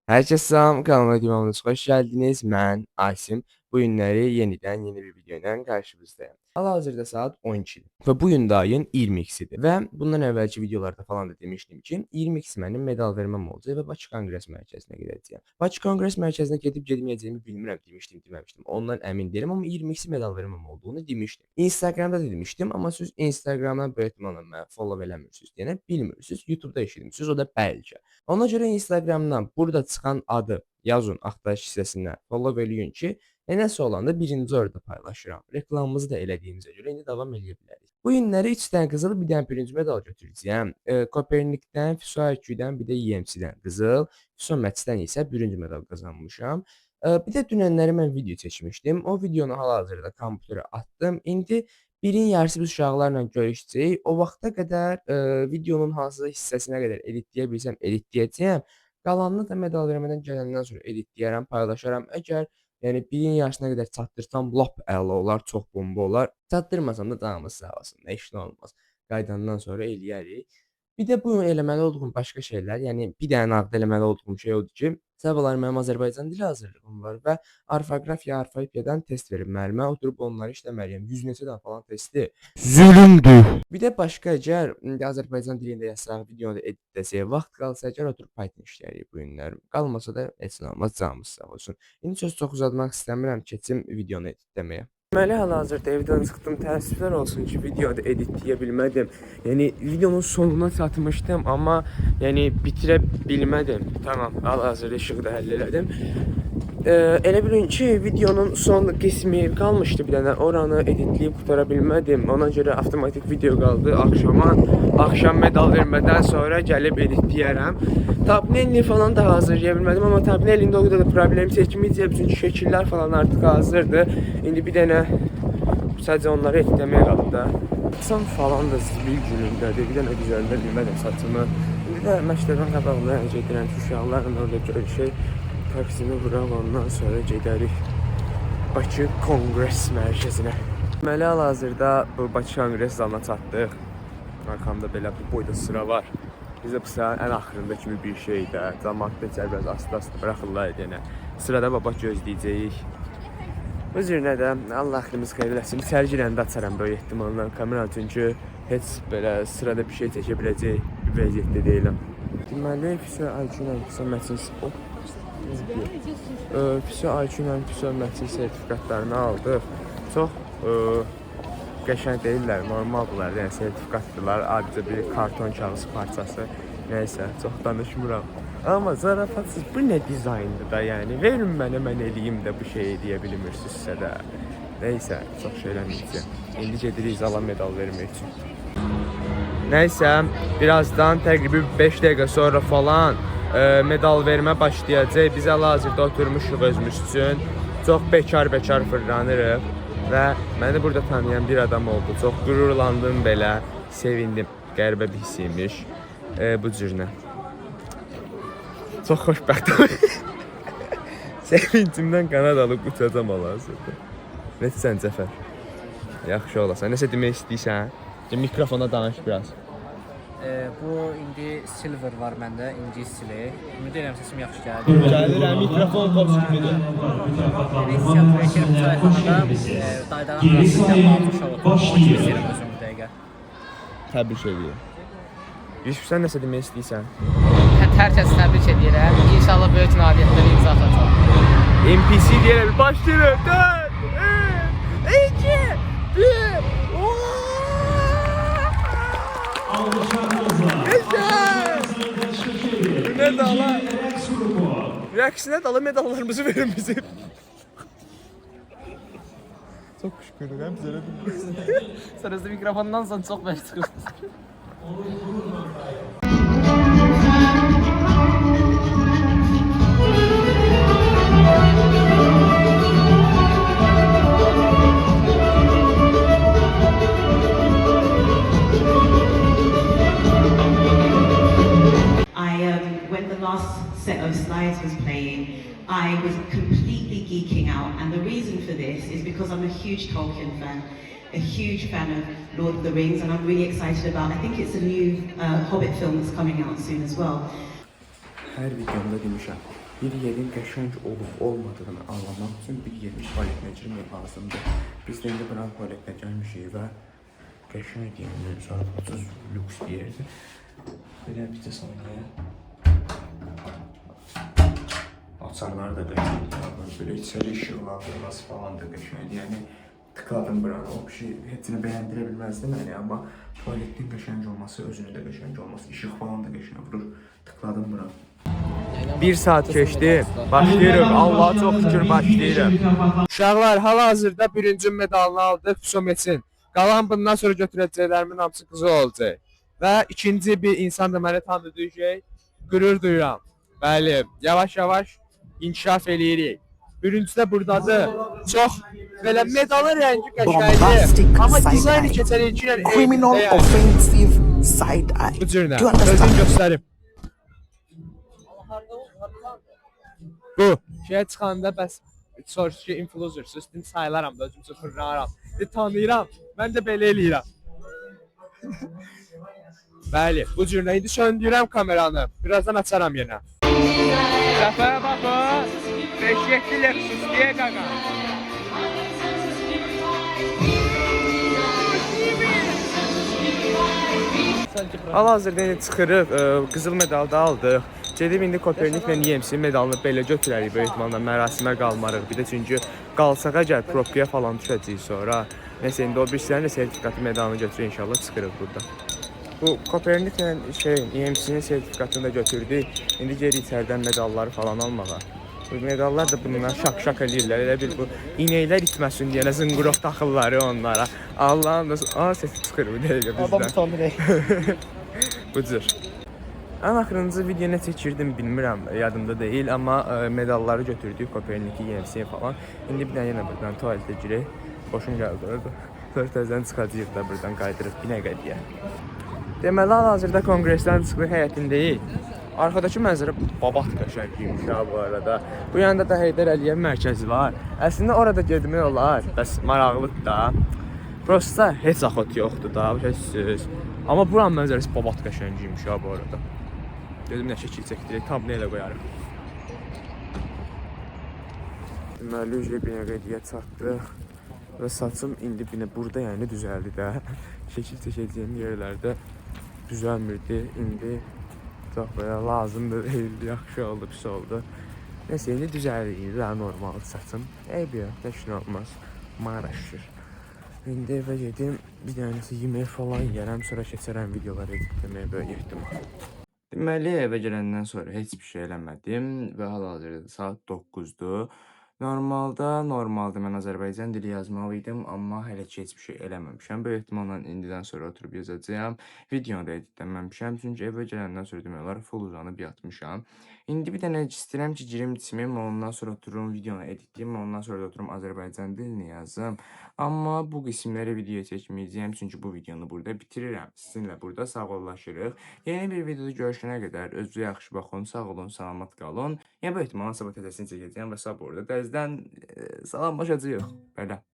Herkese selam, kanalıma videomuza hoş geldiniz. Ben Asim. Bu günleri yeniden yeni bir videoyla karşınızdayım. Hal-hazırda saat 12'dir ve bu gün de ayın 22'sidir. Ve bundan əvvəlki videolarda falan da demiştim ki, 22'si mənim medal verməm olacaq və Bakı Konqres Mərkəzinə gedəcəyəm. Bakı Konqres Mərkəzinə gedib gedməyəcəyimi bilmirəm demişdim, deməmişdim. Ondan əmin deyiləm, amma 22'si medal verməm olduğunu demişdim. Instagramda da demişdim, amma siz Instagramdan böyük ehtimalla mənə follow eləmirsiniz deyənə bilmirsiniz. YouTube'da eşitmişsiniz, o da bəlkə. Ona görə Instagramdan burada çıxan adı yazın axtarış hissəsinə follow eləyin ki, nəsə olanda birinci orada paylaşıram. Reklamımızı da elədiyimizə görə indi davam edə bilərik. Bu günləri 3 dənə qızıl, bir dənə birinci medal götürəcəyəm. Kopernikdən, Füso IQ-dən, bir də EMC-dən qızıl, Füso Mətsdən isə birinci medal qazanmışam. Bir də dünənləri mən video çəkmişdim. O videonu hal-hazırda kompüterə atdım. İndi birin yarısı biz uşaqlarla görüşəcəyik. O vaxta qədər videonun hansısa hissəsinə qədər editləyə bilsəm editləyəcəyəm. Qalanını da medal vermədən gələndən sonra editləyərəm, paylaşaram. Əgər yəni birin yarısına qədər çatdırsam lap əla olar, çox bomba olar. Çatdırmasam da canımız sağ olsun, heç nə olmaz. Qayıdandan sonra eləyərik. Bir də bu eləməli olduğum başqa şeylər, yəni bir dənə nağd eləməli olduğum şey odur ki, sabahlar mənim Azərbaycan dili hazırlığım var və orfoqrafiya, orfoepiyadan test verib müəllimə, oturub onları işləməliyəm. 100 neçə dənə falan testi. Zülmdür. Bir də başqa əgər indi Azərbaycan dilində yazsaq, videonu editləsək, vaxt qalsa əgər oturub Python işləyirik bu günlər. Qalmasa da heç nə olmaz, canımız sağ olsun. İndi söz çox uzatmaq istəmirəm, keçim videonu editləməyə. Deməli, hal-hazırda evdən çıxdım. Təəssüflər olsun ki, videoda editləyə bilmədim. Yəni, videonun sonuna çatmışdım, amma yəni, bitirə bilmədim. Tamam, hal-hazırda işığı da həll elədim. Elə bilin ki, videonun son qismi qalmışdı bir dənə. Oranı editləyib qutara bilmədim. Ona görə avtomatik video qaldı axşama. Axşam medal vermədən sonra gəlib editləyərəm. Thumbnail falan da hazırlaya bilmədim, amma thumbnailində o qədər də problem çəkməyəcək. Çünki şəkillər falan artıq hazırdır. İndi bir dənə sadəcə onları editləməyə qalıb da. Saçım falan da zibil günündədir. Bir dənə güzəldə bilmədim saçımı. İndi də məktəbdən qabaqlarına gedirəm ki, uşaqlarla orada görüşək. Taksini vuraq, ondan sonra gedərik Bakı Konqres Mərkəzinə. Deməli, hal-hazırda bu Bakı Konqres zalına çatdıq. Arkamda belə bu boyda sıra var. Biz də bu sıranın ən axırında kimi bir şeydə. Cəmaat da içər biraz asta-asta bıraxırlar edənə. Sırada baba gözləyəcəyik. Bu cürünə də Allah xəyrimiz xeyir eləsin. İçəri girəndə açaram böyük ehtimalla kameranı, çünki heç belə sırada bir şey çəkə biləcək bir vəziyyətdə deyiləm. Deməli, Füso IQ-la Füso Mətin Füso IQ-la Füso Mətin sertifikatlarını aldıq. Çox qəşəng deyirlər, normaldırlar, yəni sertifikatdırlar, adicə bir karton kağız parçası, nəysə, çox danışmıram. Amma zarafatsız, bu nə dizayndır da, yəni, verin mənə, mən eləyim də bu şeyi deyə bilmirsinizsə də. Nəysə, çox şey eləməyəcəm. İndi gedirik zala medal vermək üçün. Nəysə, birazdan təqribi 5 dəqiqə sonra falan medal vermə başlayacaq. Biz hal-hazırda oturmuşuq özümüz üçün. Çox bekar-bekar fırlanırıq. Və məni burada tanıyan bir adam oldu. Çox qürurlandım belə, sevindim. Qəribə bir hiss imiş. Bu cürünə. Çox xoşbəxtəm. Sevincimdən qanad alıb uçacam hal-hazırda. Nəsən Cəfər? Yaxşı olasan. Nəsə demək istəyirsən? Mikrofona danış biraz. Bu indi silver var məndə, ingilis dili. Ümid edirəm səsim yaxşı gəlir. Gəlir, mikrofon tops kimidir. Hissiyat vekirim sayəsində daydaran arasında 6 şov oturur. O kimi istəyirəm özüm bir dəqiqə. Təbrik edirəm. Yusuf, sən nəsə demək istəyirsən? Hər kəsi təbrik edirəm. İnşallah böyük nailiyyətlərə imza atacaq. NPC deyərəm, başlayırıq. 4, 2, 1. Medala. Reaksiyonel dala medallarımızı verin bizim. Çok şükür, bize de. Sen hızlı mikrofondan sonra çok beş çıkıyorsun. When the last set of slides was playing, I was completely geeking out, and the reason for this is because I'm a huge Tolkien fan, a huge fan of Lord of the Rings, and I'm really excited about, I think it's a new Hobbit film that's coming out soon as well. Hər videomda demişəm, Bir yerin qəşəng olub olmadığını anlamaq üçün bir yerin tualetinə girmək lazımdır. Biz də indi buranın tualetinə gəlmişik və qəşəng yerdir, zarafatsız lüks bir yerdir. Belə bir də saniyə. Açarlar da qəşəngdir, belə içəri işıqlandırması falan da qəşəngdir. Yəni tıkladım buranı, o bir şey hepsini bəyəndirə bilməzdim yəni, amma tuvaletin qəşəng olması, özünün də qəşəng olması, işıq falan da qəşəng vurur. Tıkladım buranı. 1 saat keçdi. Başlayırıq. Allah'a çox şükür başlayırıq. Uşaqlar, hal-hazırda birinci medalını aldıq Psometin. Qalan bundan sonra götürəcəklərimin hamısı qızıl olacaq. Və ikinci bir insan da məni tanıdacaq. Qürur duyuram. Bəli, yavaş-yavaş inkişaf eləyirik. Birincisi də buradadır. Çox belə medalın rəngi Bombastic qəşəngdir. Amma side dizayn eye. keçənəki ilə Criminal offensive side eye. Bu cür nə? Do you understand? Özün göstərim. Bu şeye çıxanda bəs soruşur ki, influencersuz, dedim sayılaram da özüm üçün fırlanaram. Tanıyıram, mən də belə eləyirəm. Bəli, bu cür indi söndürürəm kameranı. Birazdan açaram yenə. Səfərə baxın. 5-7 Lexus deyə qaqa. Hal-hazırda indi çıxırıq, qızıl medal da aldıq. Gedib indi Koperniklə EMC medalını belə götürərik böyük ehtimalla, mərasimə qalmarıq. Bir də çünki qalsaq əgər propkaya falan düşəcəyik sonra. Nəsə indi o birislərin də sertifikatı medalını götürür inşallah çıxırıq burada. Bu Koperniklə EMC-nin sertifikatını da götürdük. İndi geri içərdən medalları falan almağa. Bu medallar da bundan şak eləyirlər. Elə bir bu inəklər itməsin deyənə zınqırov taxılları onlara. Allah'ım da sesi çıxır bu dəqiqə bizdən. Bu cür. Ən axırıncı video nə çəkirdim bilmirəm, yadımda deyil, amma medalları götürdük, Koperniki, EMC falan. İndi bir dənə yenə buradan tualetə girək. Boşum gəldi orada. Sonra təzədən çıxacağıq da buradan qaydırıq Binəqədiyə. Deməli, hal-hazırda konqresdən çıxdıq həyətindəyik. Arkadakı mənzərə babat qəşəngiymiş ya bu arada. Bu yanda da Heydər Əliyev mərkəzi var. Əslində orada getmək olar, bəs maraqlıdır da. Prosta heç axot yoxdur da, bu şeysiz. Amma buranın mənzərəsi babat qəşəngiymiş ya bu arada. Dedim nə şəkil çəkdirək, tam nə ilə qoyarıq. Deməli, üzrə Binəqədiyə çatdıq. Və saçım indi burada yəni düzəldi də. Şəkil çəkəcəyim yerlərdə düzəlmirdi. İndi çox belə lazımdır, deyildi, yaxşı oldu, pis oldu. Nəsə, indi düzəldi, daha normaldır saçım. Eybi yox, heç nə olmaz. Maraşır. İndi evə gedim, bir dənəsi yemək falan yiyərəm, sonra keçərəm videoları editləməyə böyük ehtimal. Deməli, evə gələndən sonra heç bir şey eləmədim və hal-hazırda saat 9-dur. Normalda mən Azərbaycan dili yazmalıydım, amma hələ ki heç bir şey eləməmişəm. Böyük ehtimalla indidən sonra oturub yazacağam. Videonu da editləməmişəm, çünki evə gələndən sonra demək olar full uzanıb yatmışam. İndi bir dənə istəyirəm ki, girim içməyim, ondan sonra oturum videonu editləyim, ondan sonra da oturum Azərbaycan dilini yazım. Amma bu qismləri videoya çəkməyəcəyəm, çünki bu videonu burada bitirirəm. Sizinlə burada sağollaşırıq. Yeni bir videoda görüşənə qədər özünüzə yaxşı baxın, sağ olun, salamat qalın. Yəni, böyük ehtimalla sabah təzəsini çəkəcəyəm və sabah orada dəzdən salamlaşacağıq. Belə.